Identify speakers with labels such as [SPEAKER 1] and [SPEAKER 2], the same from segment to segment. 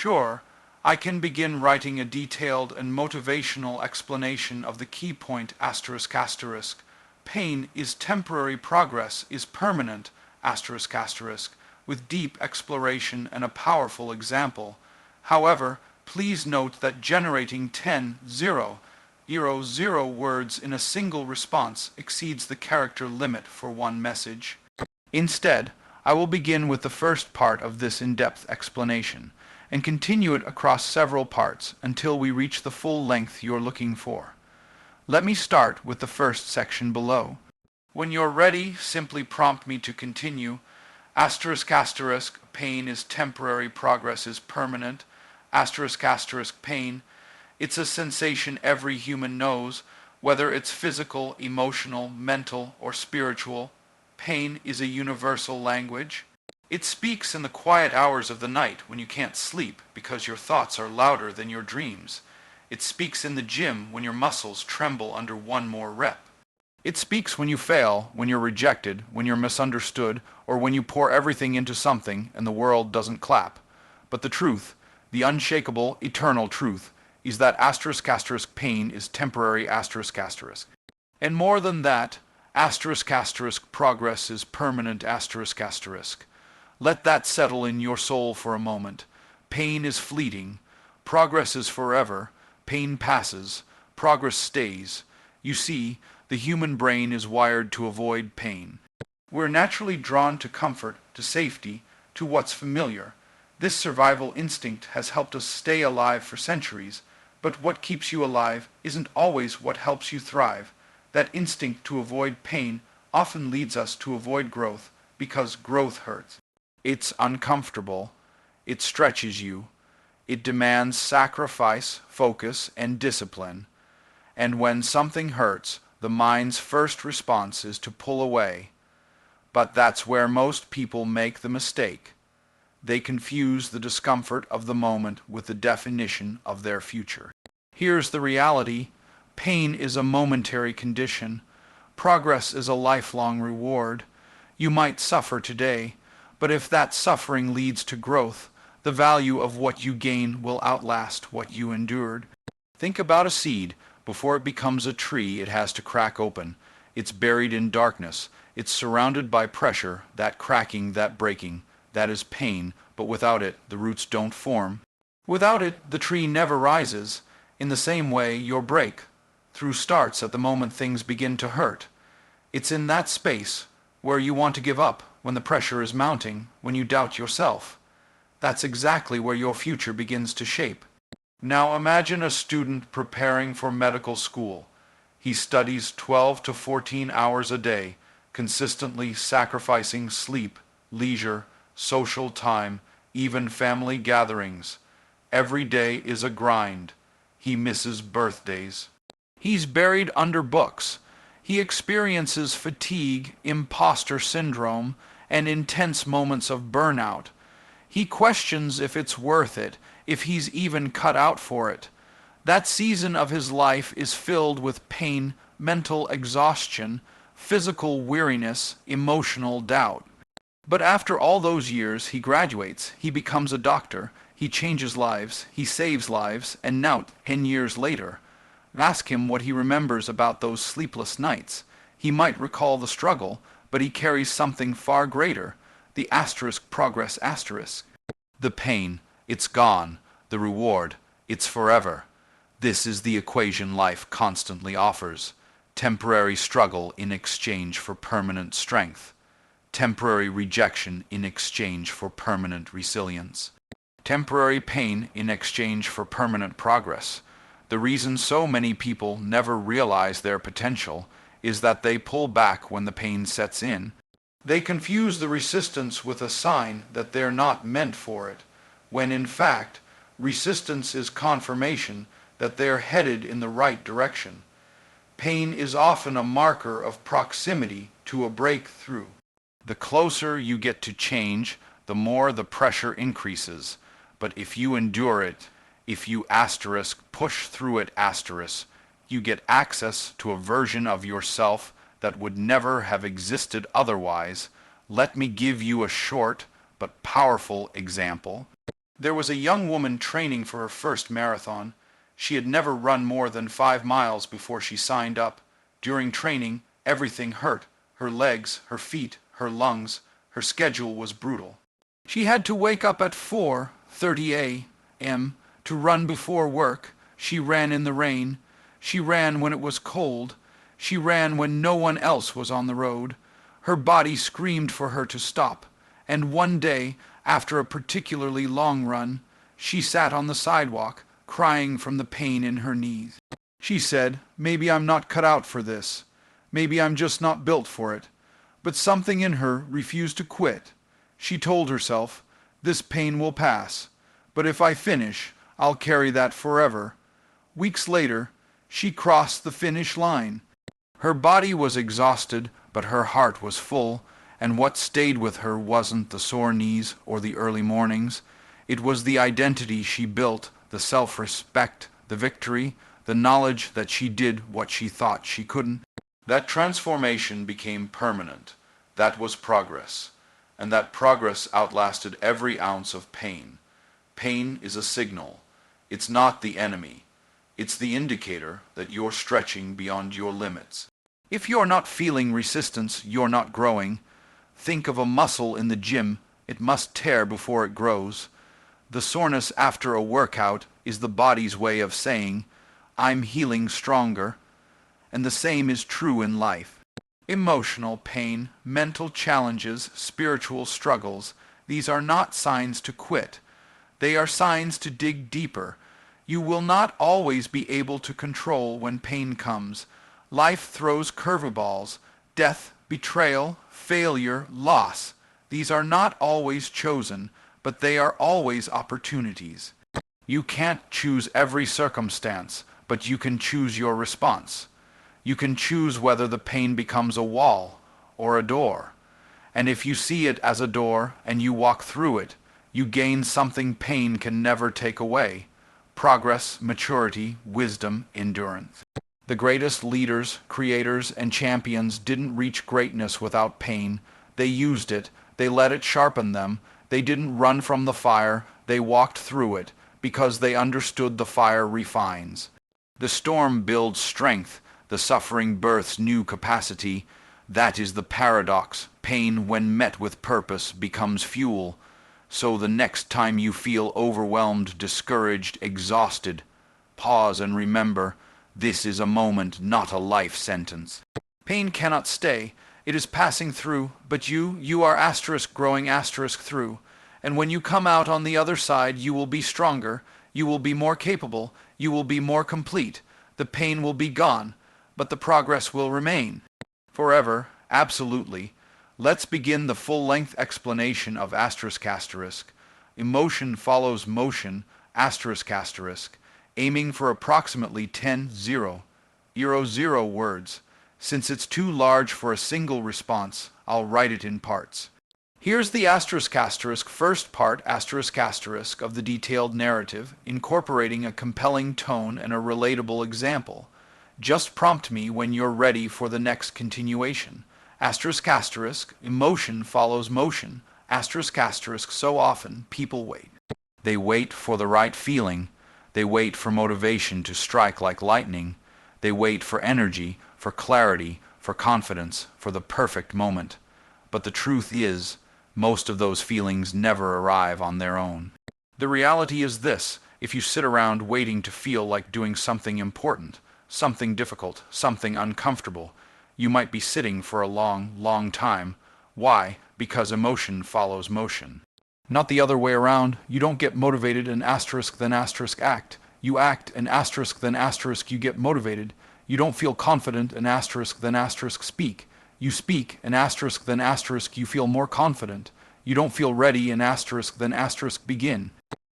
[SPEAKER 1] Sure, I can begin writing a detailed and motivational explanation of the key point asterisk asterisk. Pain is temporary, progress is permanent asterisk asterisk, with deep exploration and a powerful example. However, please note that generating 0 words in a single response exceeds the character limit for one message. Instead, I will begin with the first part of this in-depth explanation, and continue it across several parts until we reach the full length you're looking for. Let me start with the first section below. When you're ready, simply prompt me to continue. Asterisk asterisk, pain is temporary, progress is permanent. Asterisk asterisk, pain. It's a sensation every human knows, whether it's physical, emotional, mental, or spiritual. Pain is a universal language. It speaks in the quiet hours of the night when you can't sleep because your thoughts are louder than your dreams. It speaks in the gym when your muscles tremble under one more rep. It speaks when you fail, when you're rejected, when you're misunderstood, or when you pour everything into something and the world doesn't clap. But the truth, the unshakable, eternal truth, is that asterisk asterisk pain is temporary asterisk asterisk. And more than that, asterisk asterisk progress is permanent asterisk asterisk. Let that settle in your soul for a moment. Pain is fleeting. Progress is forever. Pain passes. Progress stays. You see, the human brain is wired to avoid pain. We're naturally drawn to comfort, to safety, to what's familiar. This survival instinct has helped us stay alive for centuries, but what keeps you alive isn't always what helps you thrive. That instinct to avoid pain often leads us to avoid growth, because growth hurts. It's uncomfortable. It stretches you. It demands sacrifice, focus, and discipline. And when something hurts, the mind's first response is to pull away. But that's where most people make the mistake. They confuse the discomfort of the moment with the definition of their future. Here's the reality. Pain is a momentary condition. Progress is a lifelong reward. You might suffer today, but if that suffering leads to growth, the value of what you gain will outlast what you endured. Think about a seed. Before it becomes a tree, it has to crack open. It's buried in darkness. It's surrounded by pressure, that cracking, that breaking. That is pain, but without it, the roots don't form. Without it, the tree never rises. In the same way, your breakthrough starts at the moment things begin to hurt. It's in that space where you want to give up, when the pressure is mounting, when you doubt yourself. That's exactly where your future begins to shape. Now imagine a student preparing for medical school. He studies 12 to 14 hours a day, consistently sacrificing sleep, leisure, social time, even family gatherings. Every day is a grind. He misses birthdays. He's buried under books. He experiences fatigue, imposter syndrome, and intense moments of burnout. He questions if it's worth it, if he's even cut out for it. That season of his life is filled with pain, mental exhaustion, physical weariness, emotional doubt. But after all those years, he graduates, he becomes a doctor, he changes lives, he saves lives, and now, 10 years later, ask him what he remembers about those sleepless nights. He might recall the struggle, but he carries something far greater, the asterisk progress asterisk. The pain, it's gone. The reward, it's forever. This is the equation life constantly offers. Temporary struggle in exchange for permanent strength. Temporary rejection in exchange for permanent resilience. Temporary pain in exchange for permanent progress. The reason so many people never realize their potential is that they pull back when the pain sets in. They confuse the resistance with a sign that they're not meant for it, when in fact, resistance is confirmation that they're headed in the right direction. Pain is often a marker of proximity to a breakthrough. The closer you get to change, the more the pressure increases. But if you endure it, if you push through it you get access to a version of yourself that would never have existed otherwise. Let me give you a short but powerful example. There was a young woman training for her first marathon. She had never run more than 5 miles before she signed up. During training, everything hurt. Her legs, her feet, her lungs. Her schedule was brutal. She had to wake up at 4:30 a.m. to run before work. She ran in the rain. She ran when it was cold. She ran when no one else was on the road. Her body screamed for her to stop. And one day, after a particularly long run, she sat on the sidewalk, crying from the pain in her knees. She said, "Maybe I'm not cut out for this. Maybe I'm just not built for it." But something in her refused to quit. She told herself, "This pain will pass, but if I finish, I'll carry that forever." Weeks later, she crossed the finish line. Her body was exhausted, but her heart was full, and what stayed with her wasn't the sore knees or the early mornings. It was the identity she built, the self-respect, the victory, the knowledge that she did what she thought she couldn't. That transformation became permanent. That was progress. And that progress outlasted every ounce of pain. Pain is a signal. It's not the enemy. It's the indicator that you're stretching beyond your limits. If you're not feeling resistance, you're not growing. Think of a muscle in the gym. It must tear before it grows. The soreness after a workout is the body's way of saying, "I'm healing stronger." And the same is true in life. Emotional pain, mental challenges, spiritual struggles, these are not signs to quit. They are signs to dig deeper. You will not always be able to control when pain comes. Life throws curveballs, death, betrayal, failure, loss. These are not always chosen, but they are always opportunities. You can't choose every circumstance, but you can choose your response. You can choose whether the pain becomes a wall or a door. And if you see it as a door and you walk through it, you gain something pain can never take away: progress, maturity, wisdom, endurance. The greatest leaders, creators, and champions didn't reach greatness without pain. They used it. They let it sharpen them. They didn't run from the fire. They walked through it because they understood the fire refines. The storm builds strength. The suffering births new capacity. That is the paradox. Pain, when met with purpose, becomes fuel. So the next time you feel overwhelmed, discouraged, exhausted, pause and remember, this is a moment, not a life sentence. Pain cannot stay. It is passing through, but you are asterisk growing asterisk through. And when you come out on the other side, you will be stronger, you will be more capable, you will be more complete. The pain will be gone, but the progress will remain. Forever, absolutely. Let's begin the full-length explanation of asterisk asterisk. Emotion follows motion, asterisk asterisk, aiming for approximately 10,000 words. Since it's too large for a single response, I'll write it in parts. Here's the asterisk asterisk first part asterisk asterisk of the detailed narrative, incorporating a compelling tone and a relatable example. Just prompt me when you're ready for the next continuation. Asterisk asterisk, emotion follows motion. Asterisk asterisk, so often people wait. They wait for the right feeling. They wait for motivation to strike like lightning. They wait for energy, for clarity, for confidence, for the perfect moment. But the truth is, most of those feelings never arrive on their own. The reality is this: if you sit around waiting to feel like doing something important, something difficult, something uncomfortable, you might be sitting for a long, long time. Why? Because emotion follows motion. Not the other way around. You don't get motivated and asterisk then asterisk act. You act and asterisk then asterisk you get motivated. You don't feel confident and asterisk then asterisk speak. You speak and asterisk then asterisk you feel more confident. You don't feel ready and asterisk then asterisk begin.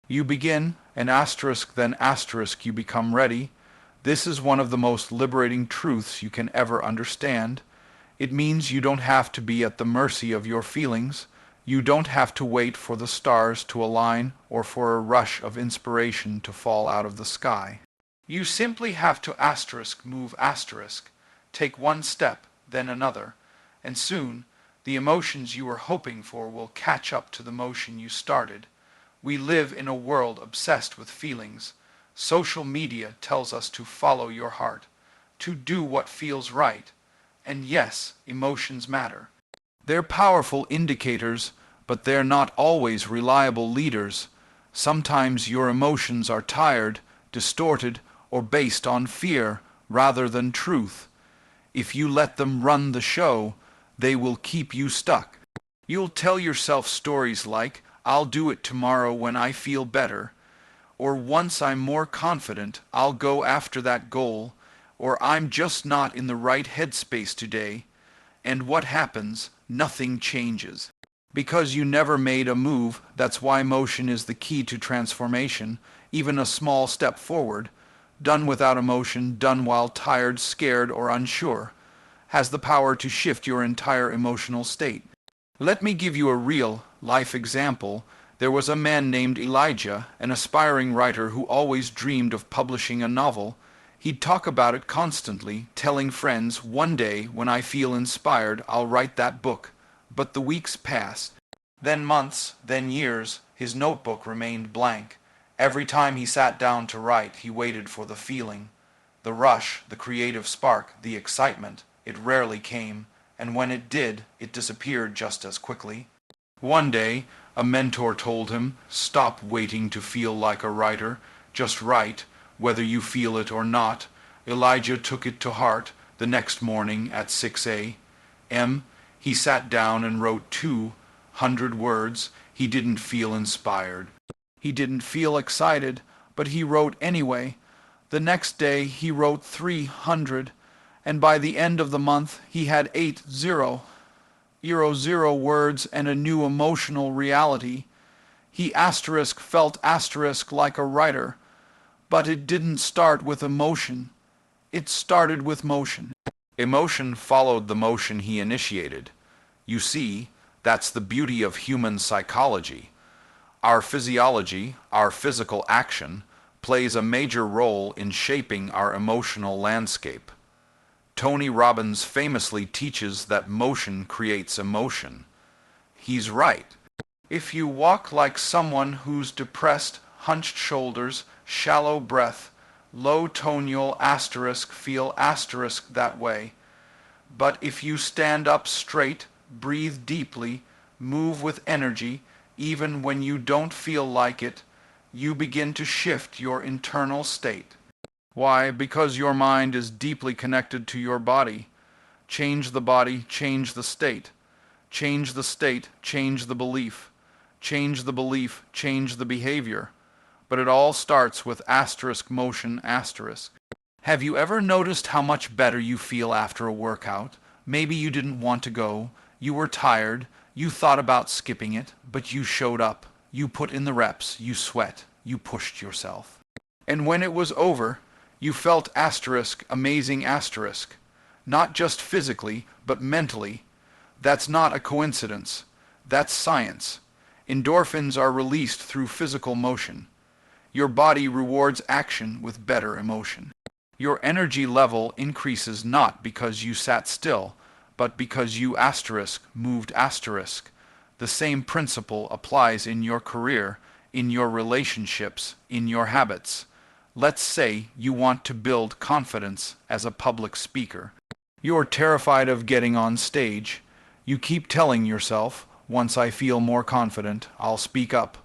[SPEAKER 1] You begin and asterisk then asterisk you become ready. This is one of the most liberating truths you can ever understand. It means you don't have to be at the mercy of your feelings. You don't have to wait for the stars to align or for a rush of inspiration to fall out of the sky. You simply have to asterisk move asterisk, take one step, then another, and soon the emotions you were hoping for will catch up to the motion you started. We live in a world obsessed with feelings. Social media tells us to follow your heart, to do what feels right. And yes, emotions matter. They're powerful indicators, but they're not always reliable leaders. Sometimes your emotions are tired, distorted, or based on fear rather than truth. If you let them run the show, they will keep you stuck. You'll tell yourself stories like, "I'll do it tomorrow when I feel better," or "once I'm more confident, I'll go after that goal," or "I'm just not in the right headspace today." And what happens? Nothing changes. Because you never made a move. That's why motion is the key to transformation. Even a small step forward, done without emotion, done while tired, scared, or unsure, has the power to shift your entire emotional state. Let me give you a real life example. There was a man named Elijah, an aspiring writer who always dreamed of publishing a novel. He'd talk about it constantly, telling friends, "One day, when I feel inspired, I'll write that book." But the weeks passed. Then months, then years. His notebook remained blank. Every time he sat down to write, he waited for the feeling. The rush, the creative spark, the excitement. It rarely came, and when it did, it disappeared just as quickly. One day, a mentor told him, "Stop waiting to feel like a writer. Just write, whether you feel it or not." Elijah took it to heart. The next morning at 6 a.m., he sat down and wrote 200 words. He didn't feel inspired. He didn't feel excited, but he wrote anyway. The next day he wrote 300, and by the end of the month he had 80 words and a new emotional reality. He felt like a writer, but it didn't start with emotion. It started with motion. Emotion followed the motion he initiated. You see, that's the beauty of human psychology. Our physiology, our physical action, plays a major role in shaping our emotional landscape. Tony Robbins famously teaches that motion creates emotion. He's right. If you walk like someone who's depressed, hunched shoulders, shallow breath, low tone, you'll feel that way. But if you stand up straight, breathe deeply, move with energy, even when you don't feel like it, you begin to shift your internal state. Why? Because your mind is deeply connected to your body. Change the body, change the state. Change the state, change the belief. Change the belief, change the behavior. But it all starts with motion. Have you ever noticed how much better you feel after a workout? Maybe you didn't want to go, you were tired, you thought about skipping it, but you showed up. You put in the reps, you sweat, you pushed yourself. And when it was over, you felt amazing. Not just physically, but mentally. That's not a coincidence. That's science. Endorphins are released through physical motion. Your body rewards action with better emotion. Your energy level increases not because you sat still, but because you moved. The same principle applies in your career, in your relationships, in your habits. Let's say you want to build confidence as a public speaker. You're terrified of getting on stage. You keep telling yourself, "Once I feel more confident, I'll speak up."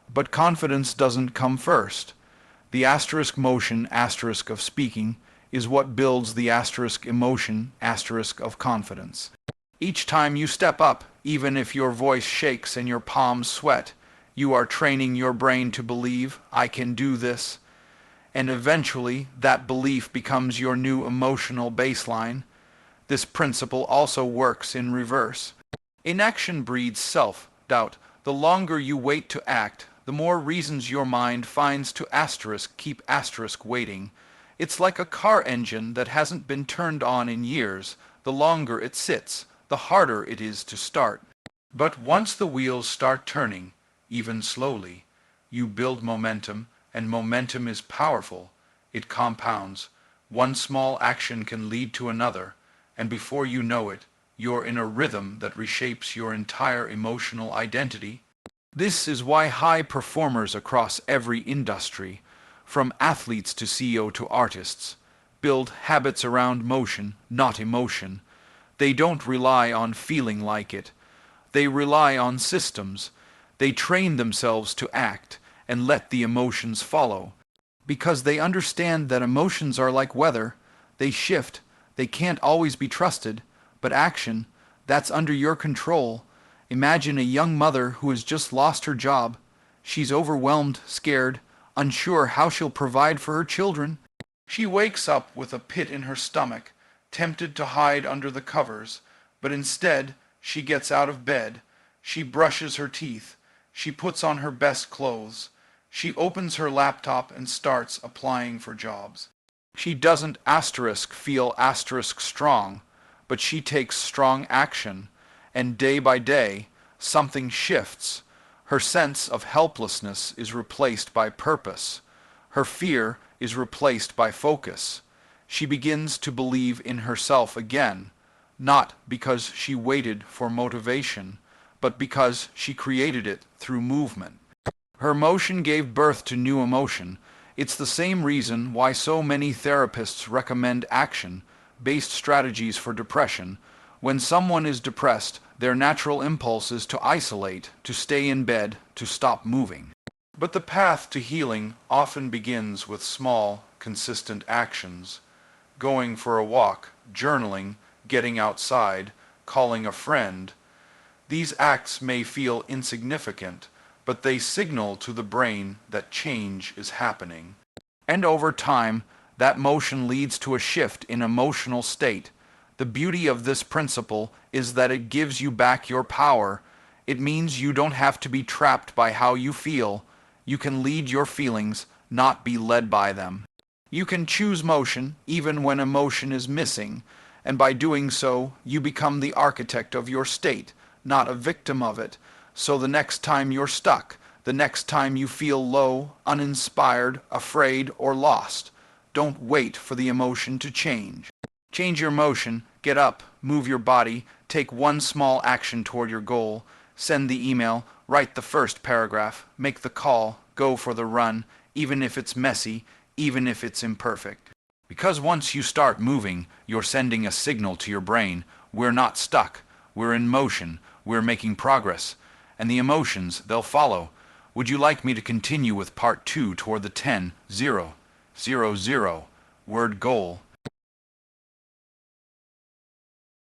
[SPEAKER 1] But confidence doesn't come first. The motion of speaking is what builds the emotion of confidence. Each time you step up, even if your voice shakes and your palms sweat, you are training your brain to believe, "I can do this." And eventually that belief becomes your new emotional baseline. This principle also works in reverse. Inaction breeds self-doubt. The longer you wait to act, the more reasons your mind finds to keep waiting. It's like a car engine that hasn't been turned on in years. The longer it sits, the harder it is to start. But once the wheels start turning, even slowly, you build momentum, and momentum is powerful. It compounds. One small action can lead to another, and before you know it, you're in a rhythm that reshapes your entire emotional identity. This is why high performers across every industry, from athletes to CEO to artists, build habits around motion, not emotion. They don't rely on feeling like it. They rely on systems. They train themselves to act and let the emotions follow. Because they understand that emotions are like weather. They shift. They can't always be trusted. But action, that's under your control. Imagine a young mother who has just lost her job. She's overwhelmed, scared, unsure how she'll provide for her children. She wakes up with a pit in her stomach, tempted to hide under the covers, but instead she gets out of bed. She brushes her teeth. She puts on her best clothes. She opens her laptop and starts applying for jobs. She doesn't feel strong, but she takes strong action, and day by day, something shifts. Her sense of helplessness is replaced by purpose. Her fear is replaced by focus. She begins to believe in herself again, not because she waited for motivation, but because she created it through movement. Her motion gave birth to new emotion. It's the same reason why so many therapists recommend action-based strategies for depression. When someone is depressed, their natural impulse is to isolate, to stay in bed, to stop moving. But the path to healing often begins with small, consistent actions. Going for a walk, journaling, getting outside, calling a friend. These acts may feel insignificant, but they signal to the brain that change is happening. And over time, that motion leads to a shift in emotional state. The beauty of this principle is that it gives you back your power. It means you don't have to be trapped by how you feel. You can lead your feelings, not be led by them. You can choose motion even when emotion is missing, and by doing so, you become the architect of your state, not a victim of it. So the next time you're stuck, the next time you feel low, uninspired, afraid, or lost, don't wait for the emotion to change. Change your motion, get up, move your body, take one small action toward your goal, send the email, write the first paragraph, make the call, go for the run, even if it's messy, even if it's imperfect. Because once you start moving, you're sending a signal to your brain, we're not stuck, we're in motion, we're making progress, and the emotions, they'll follow. Would you like me to continue with part 2 toward the 10-0-0-0 word goal?